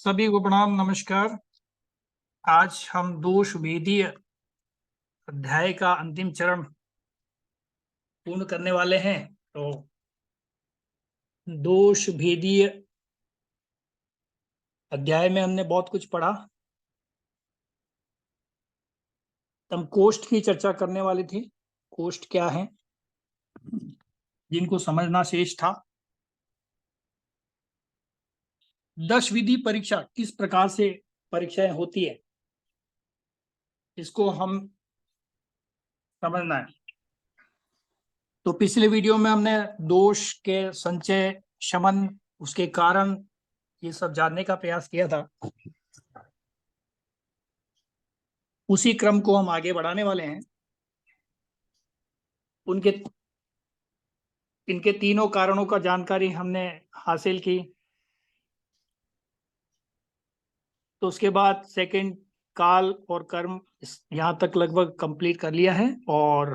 सभी को प्रणाम, नमस्कार। आज हम दोष भेदीय अध्याय का अंतिम चरण पूर्ण करने वाले हैं। तो दोष भेदीय अध्याय में हमने बहुत कुछ पढ़ा। हम कोष्ठ की चर्चा करने वाले थे। कोष्ठ क्या है, जिनको समझना शेष था। 10 विधि परीक्षा किस प्रकार से परीक्षाएं होती है, इसको हम समझना है। तो पिछले वीडियो में हमने दोष के संचय, शमन, उसके कारण, ये सब जानने का प्रयास किया था। उसी क्रम को हम आगे बढ़ाने वाले हैं। उनके इनके तीनों कारणों का जानकारी हमने हासिल की। तो उसके बाद सेकंड, काल और कर्म, यहाँ तक लगभग कंप्लीट कर लिया है। और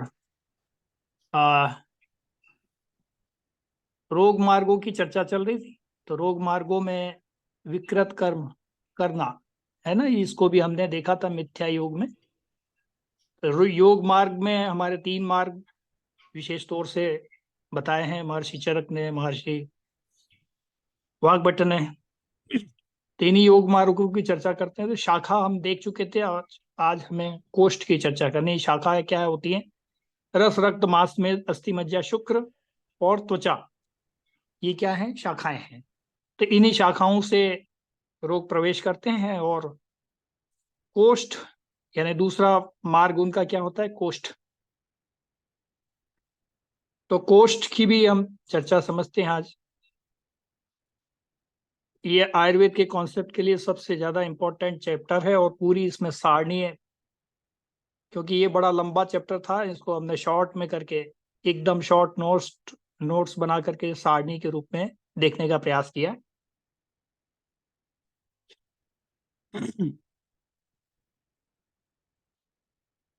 रोग मार्गों की चर्चा चल रही थी। तो रोग मार्गों में विकृत कर्म करना है ना, इसको भी हमने देखा था मिथ्या योग में। योग मार्ग में हमारे 3 मार्ग विशेष तौर से बताए हैं महर्षि चरक ने, महर्षि वाग्भट ने। 3 ही योग मार्गों की चर्चा करते हैं। तो शाखा हम देख चुके थे। आज हमें कोष्ठ की चर्चा करनी है। शाखाएं क्या होती हैं? रस, रक्त, मांस में, अस्थि, मज्जा, शुक्र और त्वचा, ये क्या है? शाखाएं हैं। तो इन्हीं शाखाओं से रोग प्रवेश करते हैं। और कोष्ठ यानी दूसरा मार्ग उनका क्या होता है? कोष्ठ। तो कोष्ठ की भी हम चर्चा समझते हैं आज। ये आयुर्वेद के कॉन्सेप्ट के लिए सबसे ज्यादा इंपॉर्टेंट चैप्टर है और पूरी इसमें सारणी है। क्योंकि ये बड़ा लंबा चैप्टर था, इसको हमने शॉर्ट में करके, एकदम शॉर्ट नोट्स बना करके सारणी के रूप में देखने का प्रयास किया।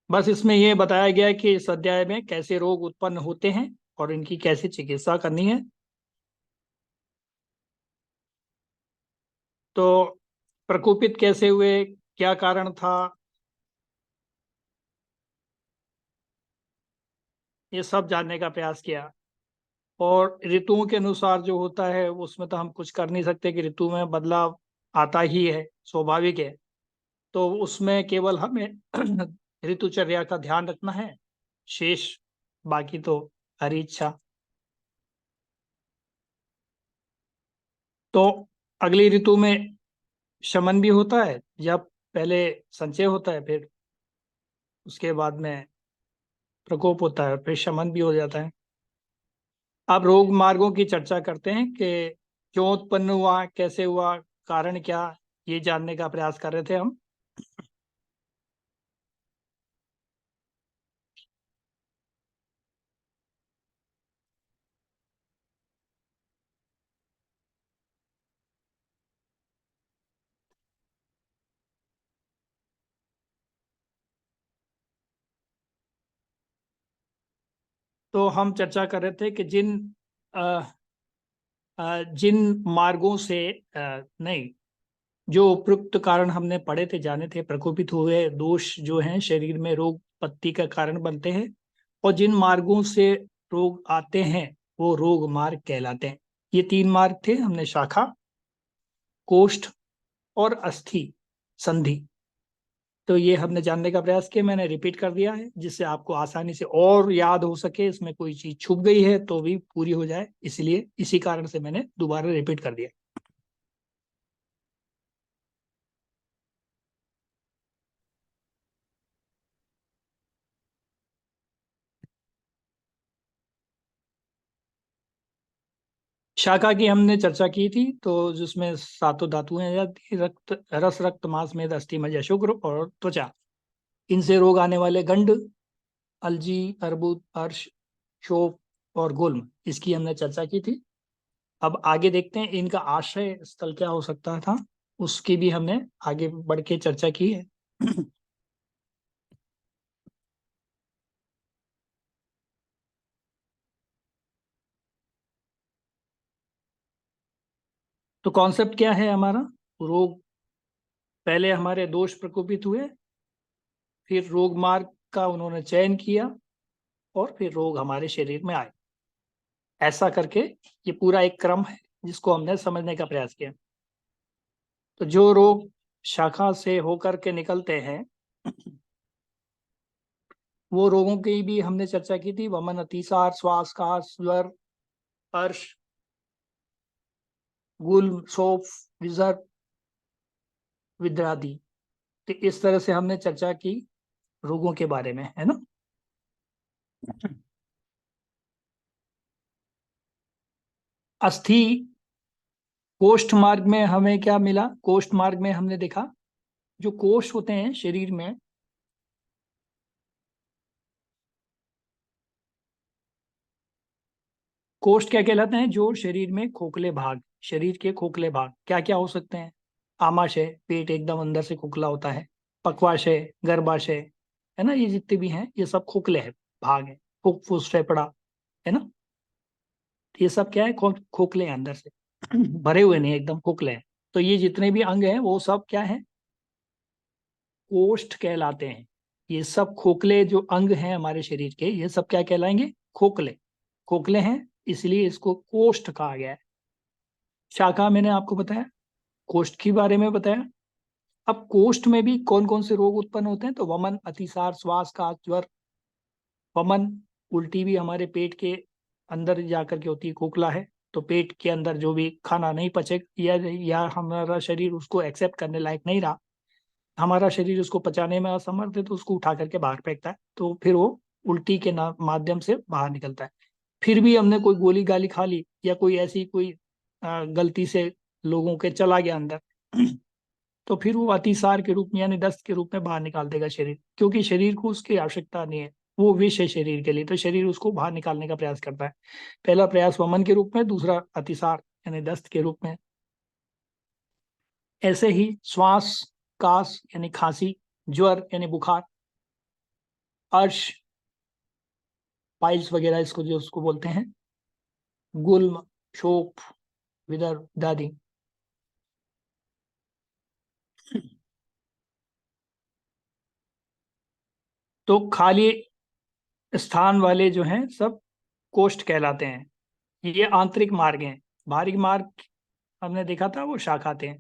बस इसमें ये बताया गया है कि इस अध्याय में कैसे रोग उत्पन्न होते हैं और इनकी कैसे चिकित्सा करनी है। तो प्रकोपित कैसे हुए, क्या कारण था, ये सब जानने का प्रयास किया। और ऋतुओं के अनुसार जो होता है उसमें तो हम कुछ कर नहीं सकते कि ऋतु में बदलाव आता ही है, स्वाभाविक है। तो उसमें केवल हमें ऋतुचर्या का ध्यान रखना है, शेष बाकी तो हरी इच्छा। तो अगली ऋतु में शमन भी होता है, जब पहले संचय होता है, फिर उसके बाद में प्रकोप होता है, फिर शमन भी हो जाता है। अब रोग मार्गों की चर्चा करते हैं कि क्यों उत्पन्न हुआ, कैसे हुआ, कारण क्या, ये जानने का प्रयास कर रहे थे हम। तो हम चर्चा कर रहे थे कि जिन मार्गों से नहीं, जो उपयुक्त कारण हमने पढ़े थे, जाने थे, प्रकोपित हुए दोष जो हैं शरीर में रोग उत्पत्ति का कारण बनते हैं। और जिन मार्गों से रोग आते हैं वो रोग मार्ग कहलाते हैं। ये 3 मार्ग थे हमने, शाखा, कोष्ठ और अस्थि, संधि। तो ये हमने जानने का प्रयास किया, मैंने रिपीट कर दिया है जिससे आपको आसानी से और याद हो सके। इसमें कोई चीज छूट गई है तो भी पूरी हो जाए, इसलिए इसी कारण से मैंने दोबारा रिपीट कर दिया। शाखा की हमने चर्चा की थी, तो जिसमें सातों धातुएं आ जाती, रक्त, रस, रक्त, मांस, मेद, अस्थि, मज्जा, शुक्र और त्वचा। इनसे रोग आने वाले गंड, अलजी, अर्बुद, अर्श, शोफ और गुल्म, इसकी हमने चर्चा की थी। अब आगे देखते हैं इनका आश्रय स्थल क्या हो सकता था, उसकी भी हमने आगे बढ़ के चर्चा की है। तो कॉन्सेप्ट क्या है हमारा? रोग पहले हमारे दोष प्रकोपित हुए, फिर रोग मार्ग का उन्होंने चयन किया, और फिर रोग हमारे शरीर में आए। ऐसा करके ये पूरा एक क्रम है जिसको हमने समझने का प्रयास किया। तो जो रोग शाखा से होकर के निकलते हैं, वो रोगों की भी हमने चर्चा की थी। वमन, अतिसार, श्वास, कास, ज्वर, अर्श, गुल्म, शोफ, विजर, विद्रादि। तो इस तरह से हमने चर्चा की रोगों के बारे में, है ना। अस्थि कोष्ठ मार्ग में हमें क्या मिला? कोष्ठ मार्ग में हमने देखा जो कोष होते हैं शरीर में, कोष्ठ क्या कहलाते हैं? जो शरीर में खोखले भाग, शरीर के खोखले भाग क्या क्या हो सकते हैं? आमाशय, पेट एकदम अंदर से खोखला होता है। पक्वाशय, गर्भाशय, है ना, ये जितने भी हैं ये सब खोखले हैं, भाग है। फुफ्फुस, फेफड़ा, है ना, ये सब क्या है? खोखले हैं अंदर से, भरे हुए नहीं, एकदम खोखले हैं। तो ये जितने भी अंग हैं वो सब क्या है? कोष्ठ कहलाते हैं। ये सब खोखले जो अंग हैं हमारे शरीर के, ये सब क्या कहलाएंगे? खोखले। खोखले हैं, इसलिए इसको कोष्ठ कहा गया है। शाखा मैंने आपको बताया, कोष्ठ के बारे में बताया। अब कोष्ठ में भी कौन कौन से रोग उत्पन्न होते हैं? तो वमन, अतिसार, श्वास का, ज्वर। वमन, उल्टी भी हमारे पेट के अंदर जाकर के होती है, खोखला है तो पेट के अंदर जो भी खाना नहीं पचे, या हमारा शरीर उसको एक्सेप्ट करने लायक नहीं रहा, हमारा शरीर उसको पचाने में असमर्थ है, तो उसको उठा करके बाहर फेंकता है, तो फिर वो उल्टी के माध्यम से बाहर निकलता है। फिर भी हमने कोई गोली गाली खा ली, या कोई ऐसी कोई गलती से लोगों के चला गया अंदर, तो फिर वो अतिसार के रूप में यानी दस्त के रूप में बाहर निकाल देगा शरीर, क्योंकि शरीर को उसकी आवश्यकता नहीं है, वो विष है शरीर के लिए, तो शरीर उसको बाहर निकालने का प्रयास करता है। पहला प्रयास वमन के रूप में, दूसरा अतिसार यानी दस्त के रूप में। ऐसे ही श्वास, कास यानी खांसी, ज्वर यानी बुखार, अर्श, पाइल्स वगैरह इसको जो उसको बोलते हैं, गुल्म, शोफ, विदर, दादी। तो खाली स्थान वाले जो हैं सब कोष्ठ कहलाते हैं। ये आंतरिक मार्ग हैं। बाहरी मार्ग हमने देखा था वो शाखा थे।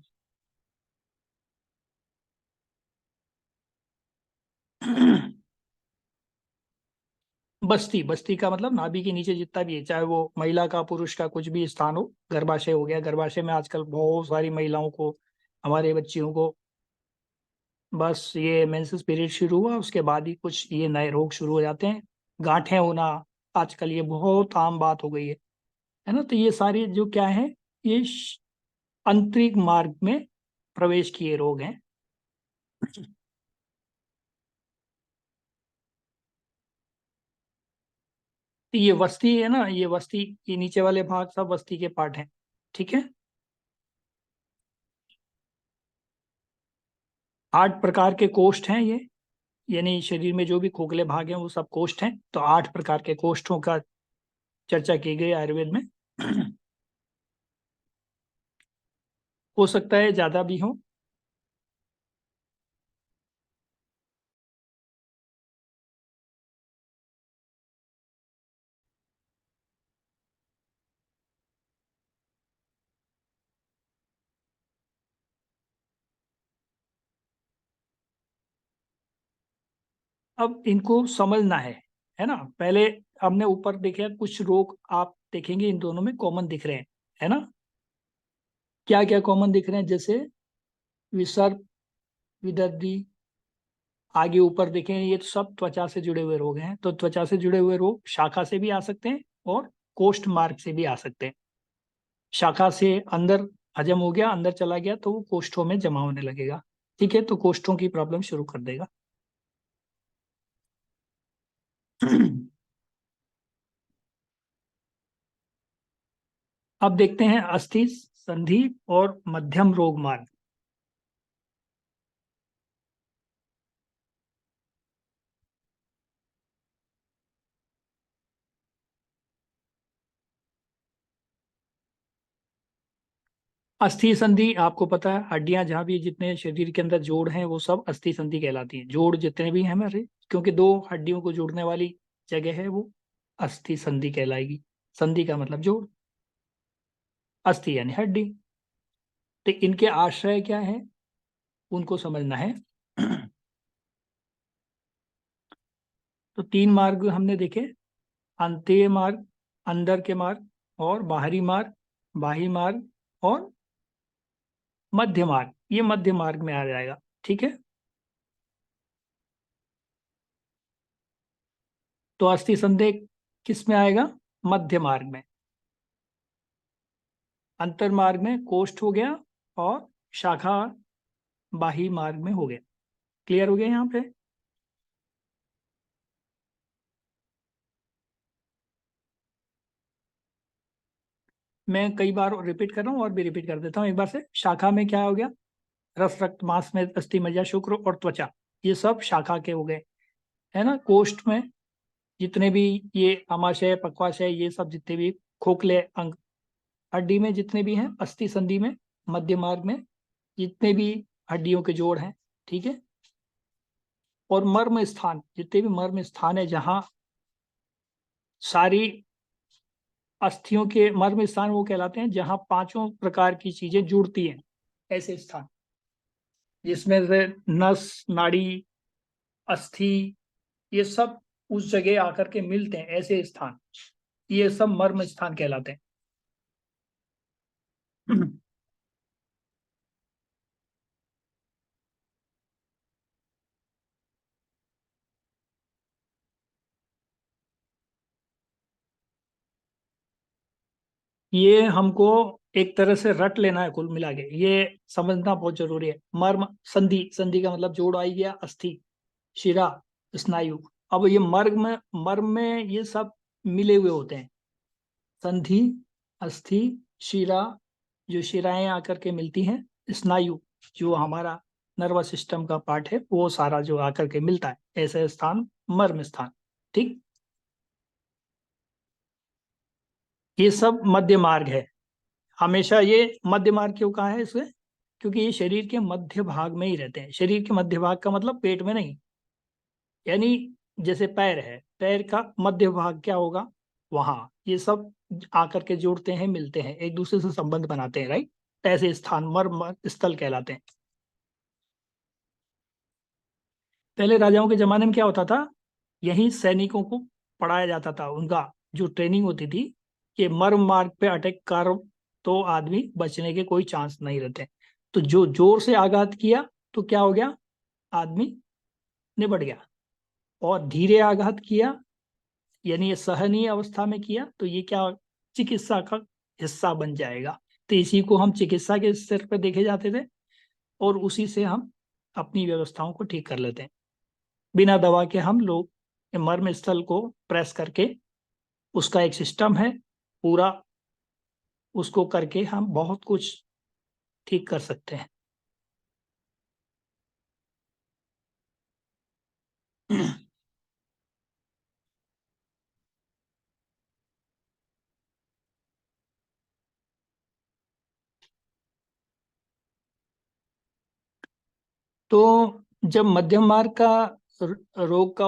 बस्ती, बस्ती का मतलब नाभि के नीचे जितना भी है, चाहे वो महिला का, पुरुष का, कुछ भी स्थान हो। गर्भाशय हो गया, गर्भाशय में आजकल बहुत सारी महिलाओं को, हमारे बच्चियों को, बस ये मेंसेस पीरियड शुरू हुआ उसके बाद ही कुछ ये नए रोग शुरू हो जाते हैं। गांठें होना, आजकल ये बहुत आम बात हो गई है ना। तो ये सारे जो क्या है, ये आंतरिक मार्ग में प्रवेश किए रोग हैं। तो ये वस्ती है ना, ये वस्ती, ये नीचे वाले भाग सब वस्ती के पार्ट हैं, ठीक है। 8 प्रकार के कोष्ठ हैं ये, यानी शरीर में जो भी खोखले भाग हैं वो सब कोष्ठ हैं। तो 8 प्रकार के कोष्ठों का चर्चा की गई आयुर्वेद में। हो सकता है ज्यादा भी हो। अब इनको समझना है ना। पहले हमने ऊपर देखे कुछ रोग, आप देखेंगे इन दोनों में कॉमन दिख रहे हैं, है ना। क्या क्या कॉमन दिख रहे हैं? जैसे विसर्प, विदर्दी, आगे ऊपर देखें ये तो सब त्वचा से जुड़े हुए रोग हैं। तो त्वचा से जुड़े हुए रोग शाखा से भी आ सकते हैं और कोष्ठ मार्ग से भी आ सकते हैं। शाखा से अंदर हजम हो गया, अंदर चला गया, तो वो कोष्ठों में जमा होने लगेगा, ठीक है, तो कोष्ठों की प्रॉब्लम शुरू कर देगा। अब देखते हैं अस्थि, संधि और मध्यम रोग मार्ग। अस्थि संधि आपको पता है, हड्डियां जहाँ भी जितने शरीर के अंदर जोड़ हैं वो सब अस्थि संधि कहलाती हैं। जोड़ जितने भी हैं हमारे, क्योंकि दो हड्डियों को जोड़ने वाली जगह है वो अस्थि संधि कहलाएगी। संधि का मतलब जोड़, अस्थि यानी हड्डी। तो इनके आश्रय क्या है उनको समझना है। तो तीन मार्ग हमने देखे, अंतः मार्ग, अंदर के मार्ग, और बाहरी मार्ग, बाह्य मार्ग, और मध्य मार्ग। ये मध्य मार्ग में आ जाएगा, ठीक है। तो अस्थि संधि किस में आएगा? मध्य मार्ग में। अंतर मार्ग में कोष्ठ हो गया, और शाखा बाह्य मार्ग में हो गया। क्लियर हो गया यहाँ पे? मैं कई बार रिपीट कर रहा हूँ और भी रिपीट कर देता हूँ एक बार से। शाखा में क्या हो गया? रस, रक्त, मांस में अस्थि, मज्जा, शुक्र और त्वचा, ये सब शाखा के हो गए, है ना। कोष्ठ में जितने भी ये अमाशय, पक्वाशय, ये सब जितने भी खोखले अंग हड्डी में जितने भी हैं, अस्थि संधि में, मध्य मार्ग में जितने भी हड्डियों के जोड़ हैं, ठीक है। और मर्म स्थान, जितने भी मर्म स्थान है जहां सारी अस्थियों के मर्म स्थान वो कहलाते हैं जहां पांचों प्रकार की चीजें जुड़ती हैं। ऐसे स्थान जिसमें से नस, नाड़ी, अस्थि, ये सब उस जगह आकर के मिलते हैं, ऐसे स्थान, ये सब मर्म स्थान कहलाते हैं। ये हमको एक तरह से रट लेना है, कुल मिला के ये समझना बहुत जरूरी है। मर्म, संधि, संधि का मतलब जोड़ आई गया, अस्थि, शिरा, स्नायु। अब ये मर्ग में, मर्म में ये सब मिले हुए होते हैं। संधि, अस्थि, शिरा, जो शिराएं आकर के मिलती हैं, स्नायु जो हमारा नर्वस सिस्टम का पार्ट है, वो सारा जो आकर के मिलता है, ऐसे स्थान मर्म स्थान, ठीक। ये सब मध्य मार्ग है। हमेशा ये मध्य मार्ग क्यों कहा है इसे? क्योंकि ये शरीर के मध्य भाग में ही रहते हैं। शरीर के मध्य भाग का मतलब पेट में नहीं, यानी जैसे पैर है, पैर का मध्य भाग क्या होगा? वहां ये सब आकर के जुड़ते हैं, मिलते हैं, एक दूसरे से संबंध बनाते हैं, राइट। ऐसे स्थान मर्म स्थल कहलाते हैं। पहले राजाओं के जमाने में क्या होता था? यही सैनिकों को पढ़ाया जाता था, उनका जो ट्रेनिंग होती थी कि मर्म मार्ग पे अटैक कर तो आदमी बचने के कोई चांस नहीं रहते। तो जो जोर से आघात किया तो क्या हो गया? आदमी निबट गया। और धीरे आघात किया, यानी ये सहनीय अवस्था में किया, तो ये क्या, चिकित्सा का हिस्सा बन जाएगा। तो इसी को हम चिकित्सा के स्तर पर देखे जाते थे, और उसी से हम अपनी व्यवस्थाओं को ठीक कर लेते हैं। बिना दवा के हम लोग मर्म स्थल को प्रेस करके, उसका एक सिस्टम है पूरा, उसको करके हम बहुत कुछ ठीक कर सकते हैं। तो जब मध्यम मार्ग का रोग का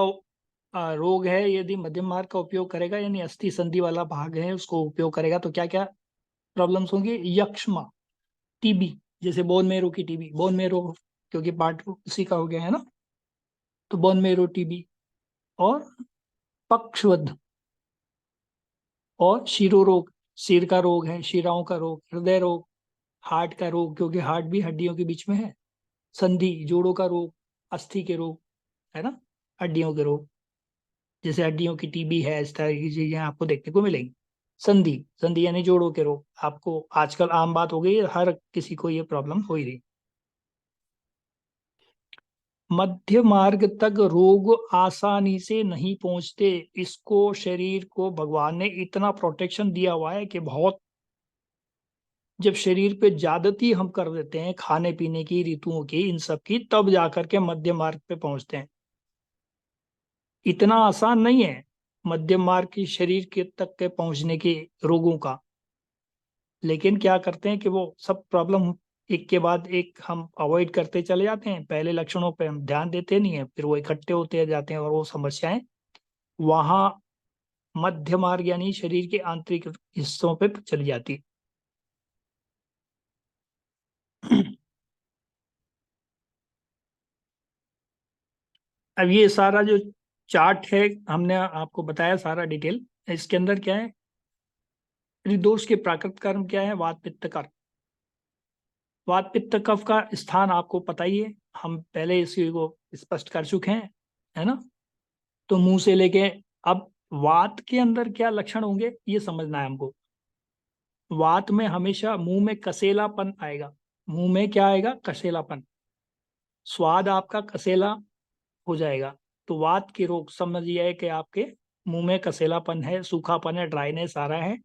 रोग है, यदि मध्यम मार्ग का उपयोग करेगा, यानी अस्थि संधि वाला भाग है उसको उपयोग करेगा, तो क्या क्या प्रॉब्लम्स होंगी? यक्ष्मा, टीबी, जैसे बोन मेरो की टीबी, बोन मेरो क्योंकि पार्ट उसी का हो गया है ना, तो बोन मेरो टीबी, और पक्षवध, और शिरो रोग, सिर का रोग है, शिराओं का रोग, हृदय रोग, हार्ट का रोग क्योंकि हार्ट भी हड्डियों के बीच में है, संधि, जोड़ों का रोग, अस्थि के रोग, है ना, हड्डियों के रोग, जैसे हड्डियों की टीबी है, इस तरह की चीजें आपको देखने को मिलेंगी। संधि, संधि यानी जोड़ों के रोग, आपको आजकल आम बात हो गई है, हर किसी को ये प्रॉब्लम हो ही रही। मध्य मार्ग तक रोग आसानी से नहीं पहुंचते, इसको शरीर को भगवान ने इतना प्रोटेक्शन दिया हुआ है कि बहुत, जब शरीर पे ज्यादती हम कर देते हैं खाने पीने की, ऋतुओं की, इन सब की, तब जाकर के मध्य मार्ग पे पहुंचते हैं। इतना आसान नहीं है मध्य मार्ग की शरीर के तक के पहुंचने के रोगों का। लेकिन क्या करते हैं कि वो सब प्रॉब्लम एक के बाद एक हम अवॉइड करते चले जाते हैं, पहले लक्षणों पे हम ध्यान देते नहीं है, फिर वो इकट्ठे होते जाते हैं और वो समस्याएं वहां मध्य मार्ग यानी शरीर के आंतरिक हिस्सों पे चली जाती है। अब ये सारा जो चार्ट है हमने आपको बताया सारा डिटेल, इसके अंदर क्या है, त्रिदोष के प्राकृत कर्म क्या है, वात पित्त कफ। वात पित्त कफ का स्थान आपको पता ही है, हम पहले इसी को स्पष्ट कर चुके हैं, है ना। तो मुंह से लेके अब वात के अंदर क्या लक्षण होंगे ये समझना है हमको। वात में हमेशा मुंह में कसेलापन आएगा, मुंह में क्या आएगा, कसेलापन, स्वाद आपका कसेला हो जाएगा। तो वात के रोग समझिए कि आपके मुंह में कसेलापन है, सूखापन है, ड्राइनेस आ रहा है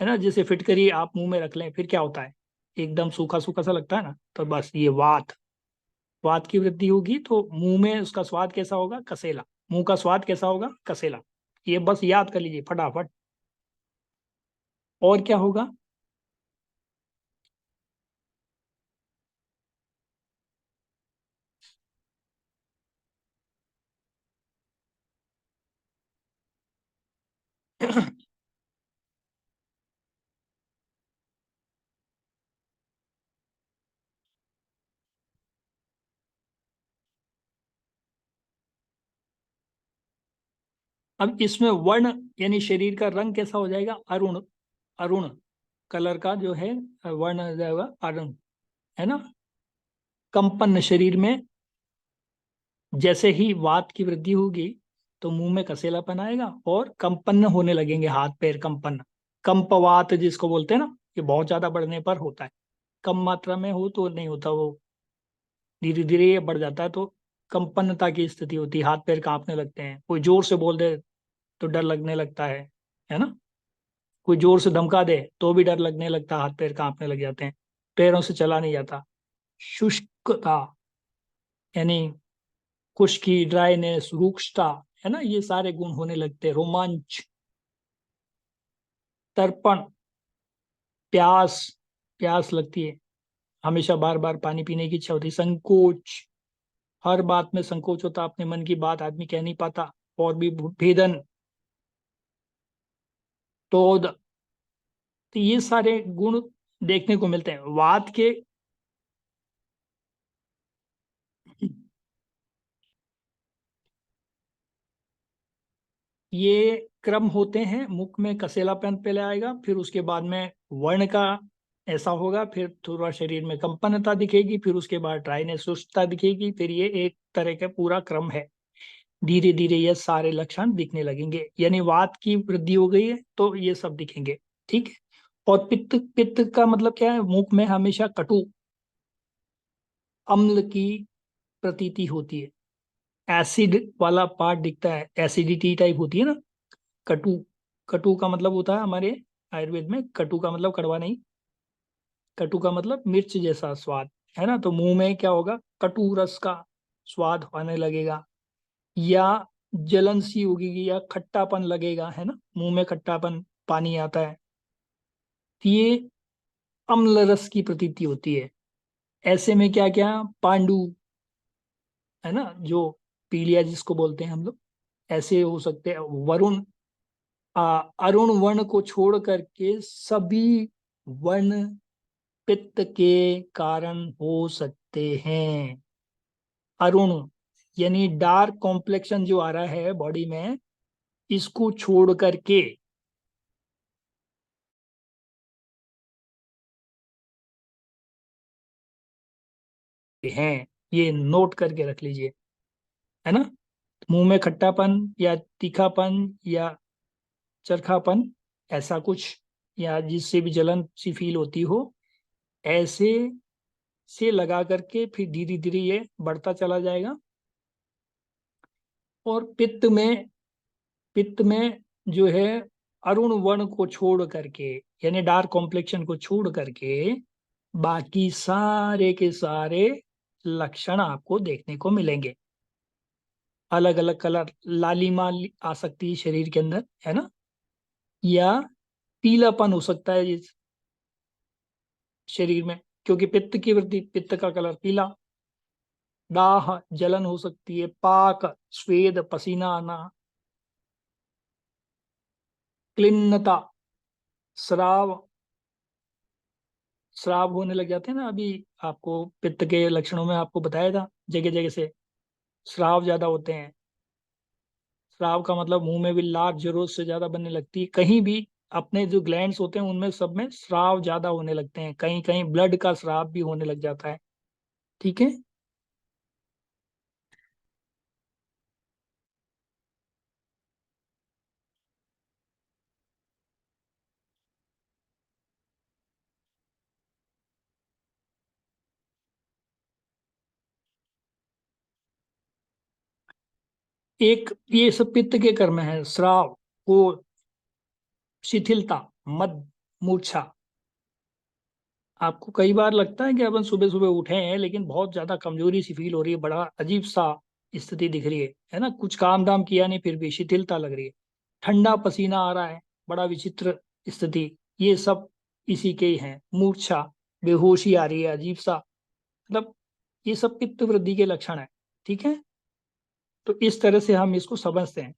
ना। जैसे फिटकरी आप मुंह में रख लें फिर क्या होता है, एकदम सूखा सूखा सा लगता है ना, तो बस ये वात, वात की वृद्धि होगी तो मुंह में उसका स्वाद कैसा होगा, कसेला। मुंह का स्वाद कैसा होगा, कसेला। ये बस याद कर लीजिए फटाफट। और क्या होगा। अब इसमें वर्ण यानी शरीर का रंग कैसा हो जाएगा, अरुण, अरुण कलर का जो है वर्ण हो जाएगा अरुण, है ना। कंपन शरीर में, जैसे ही वात की वृद्धि होगी तो मुंह में कसेलापन आएगा और कंपन होने लगेंगे हाथ पैर, कंपन, कंपवात जिसको बोलते हैं ना, ये बहुत ज्यादा बढ़ने पर होता है। कम मात्रा में हो तो नहीं होता, वो धीरे धीरे ये बढ़ जाता है तो कंपनता की स्थिति होती है, हाथ पैर कांपने लगते हैं, कोई जोर से बोल दे तो डर लगने लगता है ना। कोई जोर से धमका दे तो भी डर लगने लगता है, हाथ पैर कांपने लग जाते हैं, पैरों से चला नहीं जाता। शुष्कता यानी खुश्की, ड्राइनेस, रुक्षता, है ना, ये सारे गुण होने लगते हैं। रोमांच, तर्पण, प्यास, प्यास लगती है, हमेशा बार बार पानी पीने की इच्छा होती है। संकोच, हर बात में संकोच होता, अपने मन की बात आदमी कह नहीं पाता। और भी भेदन, क्रोध, तो ये सारे गुण देखने को मिलते हैं वात के। ये क्रम होते हैं, मुख में कसेलापन पहले आएगा, फिर उसके बाद में वर्ण का ऐसा होगा, फिर थोड़ा शरीर में कंपनता दिखेगी, फिर उसके बाद ड्राइनेस, सुस्तता दिखेगी, फिर ये एक तरह का पूरा क्रम है। धीरे धीरे ये सारे लक्षण दिखने लगेंगे, यानी वात की वृद्धि हो गई है तो ये सब दिखेंगे। ठीक है। और पित्त, पित्त का मतलब क्या है, मुख में हमेशा कटु, अम्ल की प्रतीति होती है, एसिड वाला पार्ट दिखता है, एसिडिटी टाइप होती है ना। कटु, कटु का मतलब होता है हमारे आयुर्वेद में, कटु का मतलब कड़वा नहीं, कटु का मतलब मिर्च जैसा स्वाद, है ना। तो मुंह में क्या होगा, कटु रस का स्वाद होने लगेगा, या जलन सी होगी, या खट्टापन लगेगा, है ना, मुंह में खट्टापन, पानी आता है, तो ये अम्ल रस की प्रतीति होती है। ऐसे में क्या क्या, पांडु, है ना, जो पीलिया जिसको बोलते हैं हम लोग, ऐसे हो सकते हैं। वरुण, अरुण वर्ण को छोड़ करके सभी वर्ण पित्त के कारण हो सकते हैं। अरुण यानी डार्क कॉम्प्लेक्शन जो आ रहा है बॉडी में, इसको छोड़ करके हैं, ये नोट करके रख लीजिए, है ना। मुंह में खट्टापन या तीखापन या चरखापन, ऐसा कुछ, या जिससे भी जलन सी फील होती हो, ऐसे से लगा करके फिर धीरे धीरे ये बढ़ता चला जाएगा। और पित्त में, पित्त में जो है अरुण वर्ण को छोड़ करके, यानी डार्क कॉम्प्लेक्शन को छोड़ करके बाकी सारे के सारे लक्षण आपको देखने को मिलेंगे। अलग अलग कलर, लालिमा आ सकती है शरीर के अंदर, है ना, या पीलापन हो सकता है, शरीर में, क्योंकि पित्त की वृद्धि, पित्त का कलर पीला। दाह जलन हो सकती है। पाक स्वेद पसीना आना। क्लिन्नता स्राव, श्राव होने लग जाते हैं ना। अभी आपको पित्त के लक्षणों में आपको बताया था, जगह जगह से श्राव ज्यादा होते हैं। श्राव का मतलब मुंह में भी लार जरूरत से ज्यादा बनने लगती है। कहीं भी अपने जो ग्लैंड्स होते हैं उनमें सब में श्राव ज्यादा होने लगते हैं। कहीं कहीं ब्लड का श्राव भी होने लग जाता है। ठीक है। एक ये सब पित्त के कर्म है। श्राव को, शिथिलता, मद, मूर्छा। आपको कई बार लगता है कि अपन सुबह सुबह उठे हैं लेकिन बहुत ज्यादा कमजोरी सी फील हो रही है, बड़ा अजीब सा स्थिति दिख रही है ना। कुछ काम दाम किया नहीं फिर भी शिथिलता लग रही है। ठंडा पसीना आ रहा है, बड़ा विचित्र स्थिति। ये सब इसी के ही हैं। मूर्छा, बेहोशी आ रही है अजीब सा, मतलब ये सब पित्त वृद्धि के लक्षण है। ठीक है। तो इस तरह से हम इसको समझते हैं।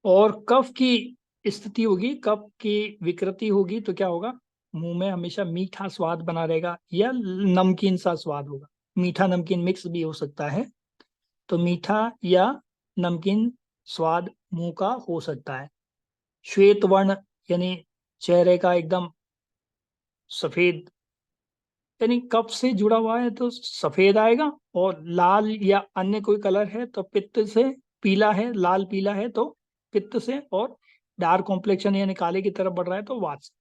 और कफ की स्थिति होगी, कफ की विकृति होगी तो क्या होगा? मुंह में हमेशा मीठा स्वाद बना रहेगा या नमकीन सा स्वाद होगा। मीठा नमकीन मिक्स भी हो सकता है। तो मीठा या नमकीन स्वाद मुंह का हो सकता है। श्वेत वर्ण, यानी चेहरे का एकदम सफेद, यानी कफ से जुड़ा हुआ है तो सफेद आएगा। और लाल या अन्य कोई कलर है तो पित्त से, पीला है, लाल पीला है तो पित्त से, और डार्क कॉम्प्लेक्शन यानी काले की तरफ बढ़ रहा है तो वात से।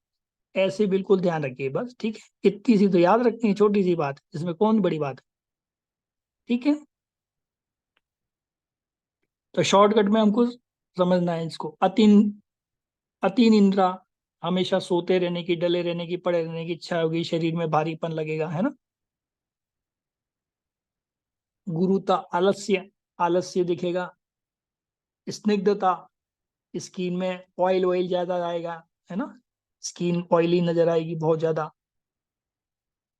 ऐसे बिल्कुल ध्यान रखिए बस। ठीक है, इतनी सी तो याद रखनी है, छोटी सी बात, इसमें कौन बड़ी बात है। ठीक है। तो शॉर्टकट में हमको समझना है इसको। अति निंद्रा, हमेशा सोते रहने की, डले रहने की, पड़े रहने की इच्छा होगी, शरीर में भारीपन लगेगा, है ना। गुरुता, आलस्य, आलस्य दिखेगा। स्निग्धता, स्किन में ऑयल ऑयल ज्यादा आएगा, है ना। स्किन ऑयली नजर आएगी बहुत ज्यादा।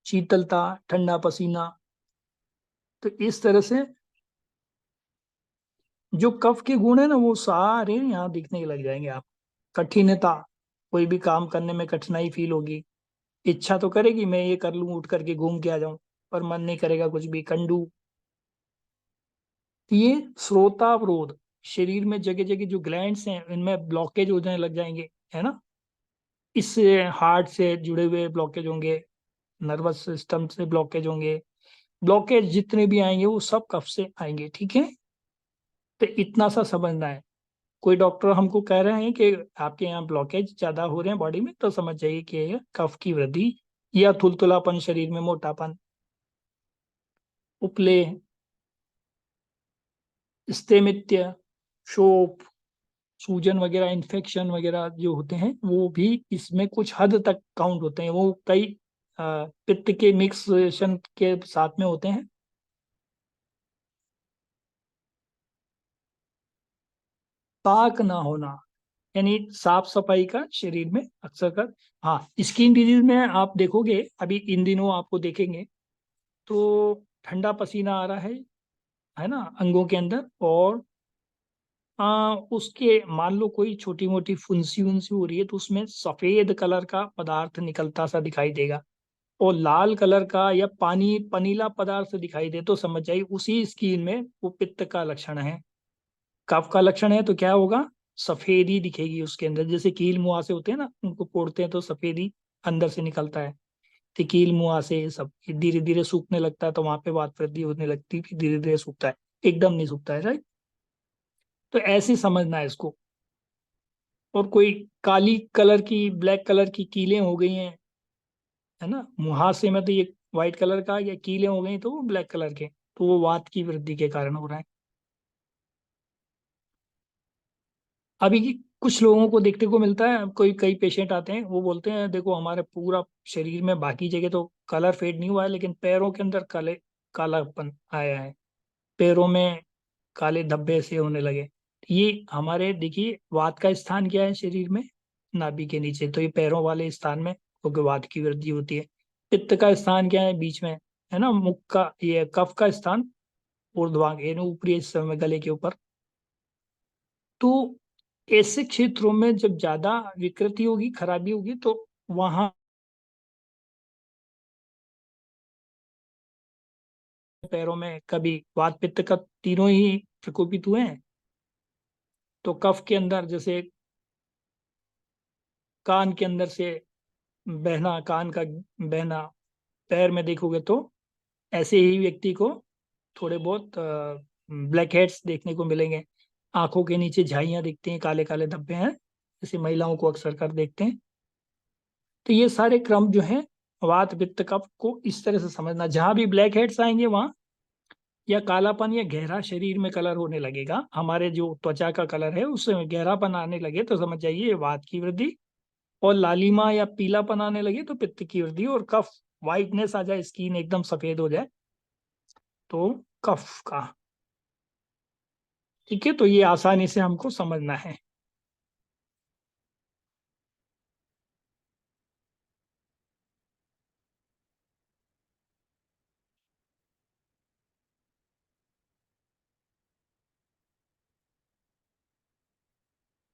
शीतलता, ठंडा पसीना। तो इस तरह से जो कफ के गुण है ना वो सारे यहाँ दिखने लग जाएंगे आप। कठिनता, कोई भी काम करने में कठिनाई फील होगी। इच्छा तो करेगी मैं ये कर लूं, उठ करके घूम के आ जाऊं, पर मन नहीं करेगा कुछ भी, कंडू। तो ये श्रोतावरोध, शरीर में जगह जगह जो ग्लैंड्स हैं इनमें ब्लॉकेज हो जाने लग जाएंगे, है ना। इससे हार्ट से जुड़े हुए ब्लॉकेज होंगे, नर्वस सिस्टम से ब्लॉकेज होंगे। ब्लॉकेज जितने भी आएंगे वो सब कफ से आएंगे। ठीक है। तो इतना सा समझना है। कोई डॉक्टर हमको कह रहे हैं कि आपके यहाँ ब्लॉकेज ज्यादा हो रहे हैं बॉडी में, तो समझ जाइए कि ये कफ की वृद्धि या थुलथुलापन, शरीर में मोटापन, उपले, स्तेमित्य, शोफ, सूजन वगैरह, इन्फेक्शन वगैरह जो होते हैं वो भी इसमें कुछ हद तक काउंट होते हैं। वो कई पित्त के मिक्सेशन के साथ में होते हैं। पाक ना होना, यानी साफ सफाई का शरीर में अक्सर कर। हाँ, स्किन डिजीज में आप देखोगे अभी इन दिनों आपको देखेंगे तो ठंडा पसीना आ रहा है ना, अंगों के अंदर। और उसके मान लो कोई छोटी मोटी फुंसी उनसी हो रही है तो उसमें सफेद कलर का पदार्थ निकलता सा दिखाई देगा। और लाल कलर का या पानी पनीला पदार्थ दिखाई दे तो समझ जाइए उसी स्किन में वो पित्त का लक्षण है। कफ का लक्षण है तो क्या होगा? सफेदी दिखेगी उसके अंदर। जैसे कील मुहासे होते हैं ना, उनको पोड़ते हैं तो सफेदी अंदर से निकलता है। तो कील मुहासे ये सब धीरे धीरे सूखने लगता है तो वहां पे वात वृद्धि होने लगती है, फिर धीरे धीरे सूखता है। एकदम नहीं सूखता है, राइट। तो ऐसे ही समझना है इसको। और कोई काली कलर की, ब्लैक कलर की कीलें हो गई हैं, है ना, मुहासे में तो ये व्हाइट कलर का, या कीलें हो गई तो वो ब्लैक कलर के, तो वो वात की वृद्धि के कारण हो रहा है। अभी की कुछ लोगों को देखने को मिलता है, कोई कई पेशेंट आते हैं वो बोलते हैं देखो हमारे पूरा शरीर में बाकी जगह तो कलर फेड नहीं हुआ है लेकिन पैरों के अंदर कालापन आया है, पैरों में काले धब्बे से होने लगे। ये हमारे देखिए वात का स्थान क्या है शरीर में, नाभि के नीचे, तो ये पैरों वाले स्थान में क्योंकि वात की वृद्धि होती है। पित्त का स्थान क्या है, बीच में है ना, मुख का ये कफ का स्थान ऊर्ध्वांग यानी ऊपरी हिस्से में गले के ऊपर। तो ऐसे क्षेत्रों में जब ज्यादा विकृति होगी, खराबी होगी, तो वहां पैरों में कभी वात पित्त का तीनों ही प्रकोपित हुए हैं, तो कफ के अंदर जैसे कान के अंदर से बहना, कान का बहना, पैर में देखोगे तो ऐसे ही व्यक्ति को थोड़े बहुत ब्लैक हेड्स देखने को मिलेंगे। आंखों के नीचे झाइयां दिखती हैं, काले काले धब्बे हैं, जैसे महिलाओं को अक्सर कर देखते हैं। तो ये सारे क्रम जो है वात पित्त कफ को इस तरह से समझना, जहां भी ब्लैक हेड्स आएंगे वहां या कालापन या गहरा शरीर में कलर होने लगेगा, हमारे जो त्वचा का कलर है उसमें गहरापन आने लगे तो समझ जाइए ये वात की वृद्धि, और लालिमा या पीलापन आने लगे तो पित्त की वृद्धि, और कफ वाइटनेस आ जाए, स्किन एकदम सफेद हो जाए तो कफ का। ठीक है, तो ये आसानी से हमको समझना है।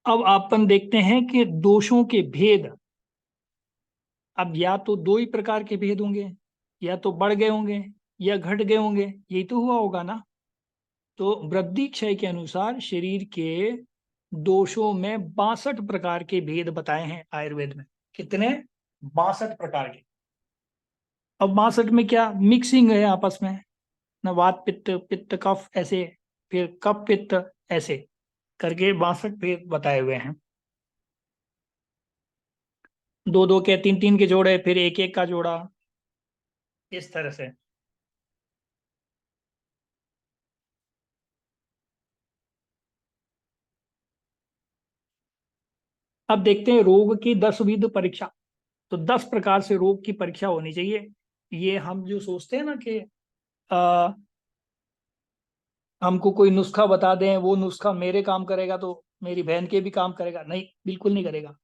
अब अपन देखते हैं कि दोषों के भेद। अब या तो दो ही प्रकार के भेद होंगे, या तो बढ़ गए होंगे या घट गए होंगे, यही तो हुआ होगा ना। तो वृद्धि क्षय के अनुसार शरीर के दोषों में 62 प्रकार के भेद बताए हैं आयुर्वेद में। कितने? 62 प्रकार के। अब 62 में क्या मिक्सिंग है आपस में, न वात पित्त, पित्त कफ ऐसे, फिर कफ पित्त, ऐसे करके 62 भेद बताए हुए हैं। दो दो के, तीन तीन के जोड़े, फिर एक एक का जोड़ा, इस तरह से। अब देखते हैं रोग की 10 विध परीक्षा। तो 10 प्रकार से रोग की परीक्षा होनी चाहिए। ये हम जो सोचते हैं ना कि आ, हमको कोई नुस्खा बता दें, वो नुस्खा मेरे काम करेगा तो मेरी बहन के भी काम करेगा, नहीं, बिल्कुल नहीं करेगा।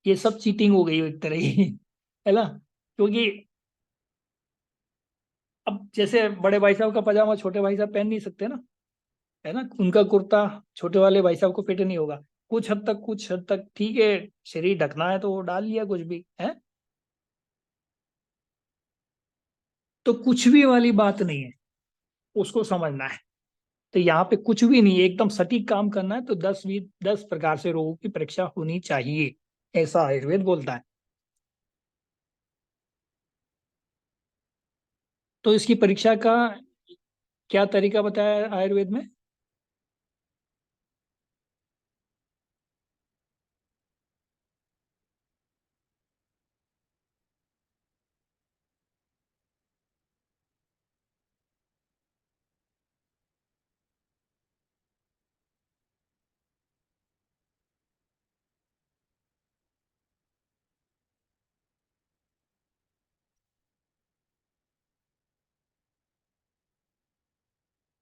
ये सब चीटिंग हो गई एक तरह की है ना। क्योंकि अब जैसे बड़े भाई साहब का पजामा छोटे भाई साहब पहन नहीं सकते ना, है ना, उनका कुर्ता छोटे वाले भाई साहब को फिट नहीं होगा। कुछ हद तक ठीक है, शरीर ढकना है तो वो डाल लिया कुछ भी है। तो कुछ भी वाली बात नहीं है, उसको समझना है। तो यहाँ पे कुछ भी नहीं है, एकदम सटीक काम करना है तो 10 प्रकार से रोगों की परीक्षा होनी चाहिए, ऐसा आयुर्वेद बोलता है। तो इसकी परीक्षा का क्या तरीका बताया है आयुर्वेद में?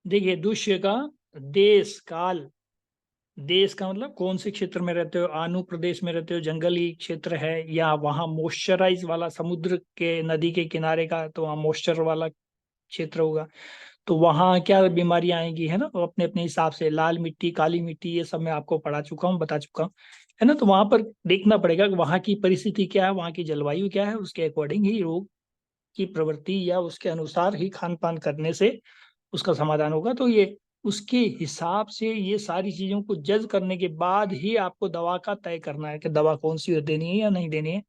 देखिए दुष्य का देश काल, देश का मतलब कौन से क्षेत्र में रहते हो, आनु प्रदेश में रहते हो, जंगली क्षेत्र है, या वहाँ मॉइस्चराइज वाला समुद्र के नदी के किनारे का, तो वहाँ मॉइस्चर वाला क्षेत्र होगा, तो वहाँ क्या बीमारियां आएंगी, है ना, वो अपने अपने हिसाब से, लाल मिट्टी, काली मिट्टी, ये सब मैं आपको पढ़ा चुका हूँ, बता चुका हूँ, है ना। तो वहां पर देखना पड़ेगा कि वहाँ की परिस्थिति क्या है, वहाँ की जलवायु क्या है, उसके अकॉर्डिंग ही रोग की प्रवृत्ति या उसके अनुसार ही खान पान करने से उसका समाधान होगा। तो ये उसके हिसाब से ये सारी चीजों को जज करने के बाद ही आपको दवा का तय करना है कि दवा कौन सी देनी है या नहीं देनी है,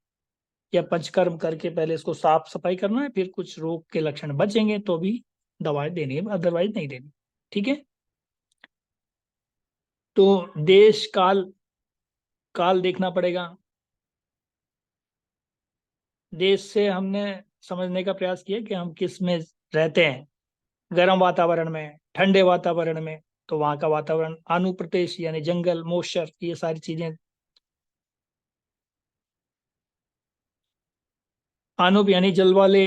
या पंचकर्म करके पहले इसको साफ सफाई करना है, फिर कुछ रोग के लक्षण बचेंगे तो भी दवाएं देनी है, अदरवाइज नहीं देनी। ठीक है। तो देश काल, काल देखना पड़ेगा। देश से हमने समझने का प्रयास किया कि हम किस में रहते हैं, गर्म वातावरण में, ठंडे वातावरण में, तो वहां का वातावरण, अनुप्रदेश यानी जंगल, मॉइस्चर, ये सारी चीजें। अनुप यानी जल वाले,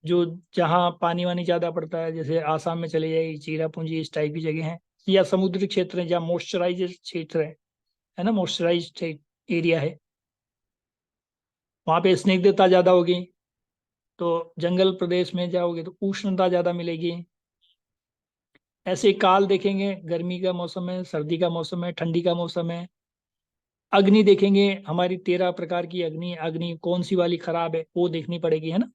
जो जहाँ पानी वानी ज्यादा पड़ता है, जैसे आसाम में चले जाइए, चीरापूंजी, इस टाइप की जगह है, या समुद्री क्षेत्र है जहाँ मॉइस्चराइज क्षेत्र है ना, मॉइस्चराइज एरिया है, वहां पे स्निग्धता ज्यादा होगी। तो जंगल प्रदेश में जाओगे तो उष्णता ज्यादा मिलेगी। ऐसे काल देखेंगे, गर्मी का मौसम है, सर्दी का मौसम है, ठंडी का मौसम है। अग्नि देखेंगे, हमारी 13 प्रकार की अग्नि, अग्नि कौन सी वाली खराब है वो देखनी पड़ेगी, है ना।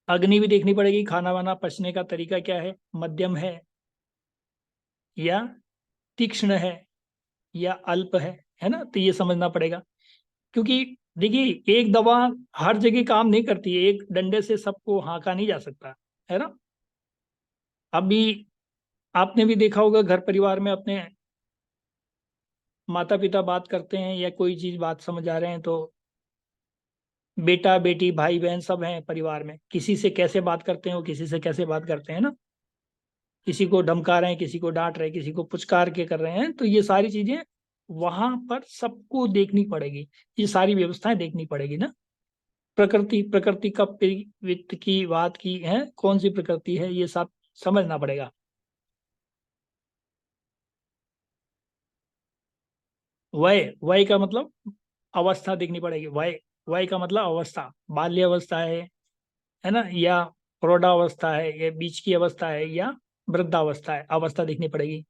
अग्नि भी देखनी पड़ेगी, खाना वाना पचने का तरीका क्या है, मध्यम है या तीक्ष्ण है या अल्प है ना, तो ये समझना पड़ेगा। क्योंकि देखिए, एक दवा हर जगह काम नहीं करती है, एक डंडे से सबको हाँका नहीं जा सकता, है ना। अभी आपने भी देखा होगा, घर परिवार में अपने माता पिता बात करते हैं या कोई चीज बात समझ आ रहे हैं, तो बेटा बेटी भाई बहन सब हैं परिवार में, किसी से कैसे बात करते हैं वो किसी से कैसे बात करते हैं ना। किसी को धमका रहे हैं, किसी को डांट रहे हैं, किसी को पुचकार के कर रहे हैं, तो ये सारी चीजें वहां पर सबको देखनी पड़ेगी, ये सारी व्यवस्थाएं देखनी पड़ेगी ना। प्रकृति, प्रकृति का वित्त की बात की है, कौन सी प्रकृति है, ये सब समझना पड़ेगा। वय, वय का मतलब अवस्था देखनी पड़ेगी। वय, वय का मतलब अवस्था, बाल्य अवस्था है ना, या प्रौढ़ावस्था है, या बीच की अवस्था है, या वृद्धावस्था है, अवस्था देखनी पड़ेगी।